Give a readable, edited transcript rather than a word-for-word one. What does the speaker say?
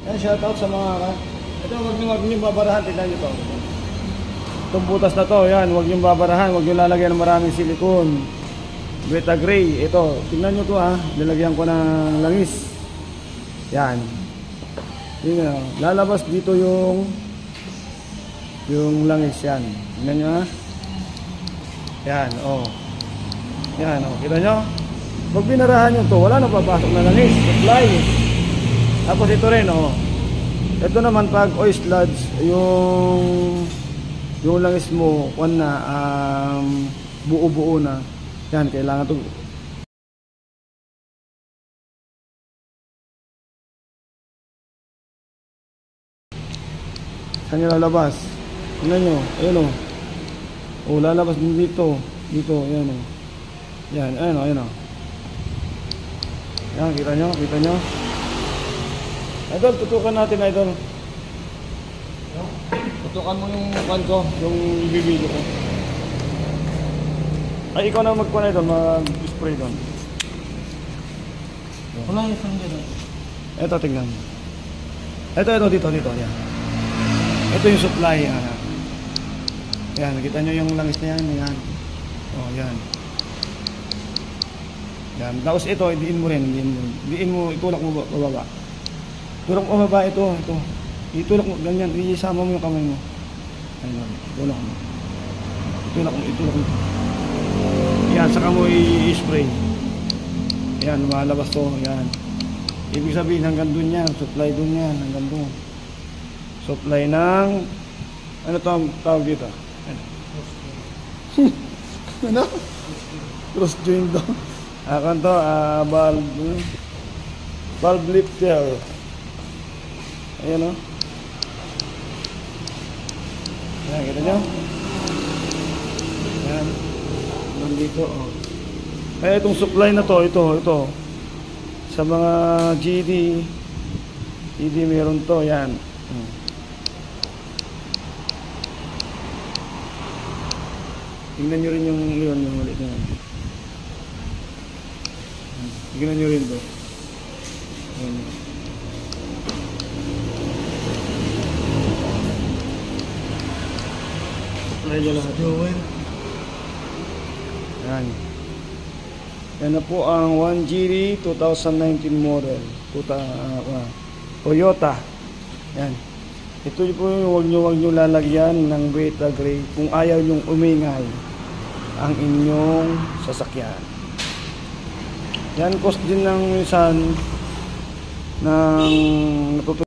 Yan, shoutout sa mga ito, wag niyo babarahan, tignan niyo to. Itong butas na to, yan, wag niyo babarahan, wag niyo lalagyan ng maraming silikon. Beta gray, ito, tignan niyo to ha, nilagyan ko ng langis. Yan. Tingnan, lalabas dito yung langis yan. Tingnan niyo ha. Yan, oh. Yan, oh, kita niyo? Pag binarahan niyo to, wala nang papasok na langis, supply. Tapos ito rin, oh. Ito naman pag oil sludge, yung langis mo, buo-buo na. Yan, kailangan ito. Saan nyo lalabas? Tingnan nyo, ayun o. O, lalabas din dito. Dito, ayan o. Yan, ayun o, ayun o. Yan, kita nyo, kita nyo. Idol, tutukan natin, idol. Tutukan mo yung kanto, yung bibili ko. Ay, ikaw na magkuha na ito, mag-spray doon. Wala yung isang dito. Ito, tignan mo. Ito, dito, yan. Ito yung supply. Yan, nakita nyo yung langis na yan. Yan. Oh, yan. Yan. Tapos ito, diin mo rin. Diin mo, itulak mo bababa. Tulak mo bababa, ito. Itulak mo, ganyan. Isama mo yung kamay mo. Ayun, tulak mo. Itulak mo. Yan, saka mo i-spray. Yan, lumalabas to. Yan. Ibig sabihin, hanggang dun yan. Supply dun yan. Hanggang dun. Supply ng... Ano tawag dito? Ano? Cross joint daw. Akan to, valve lifter. Ayan o. Yan, kita nyo? Yan. Nandito, oh. Kaya itong supply na to, ito. Sa mga GD meron to, yan. Tingnan nyo rin yung maliit na yan. Tingnan nyo rin to. Supply nyo lahat. Yan. Yan na po ang 1GD 2019 model. Toyota. Yan. Ito po yung wag nyo lalagyan ng Beta Gray kung ayaw nyong umingay ang inyong sasakyan. Yan, cost din ng minsan ng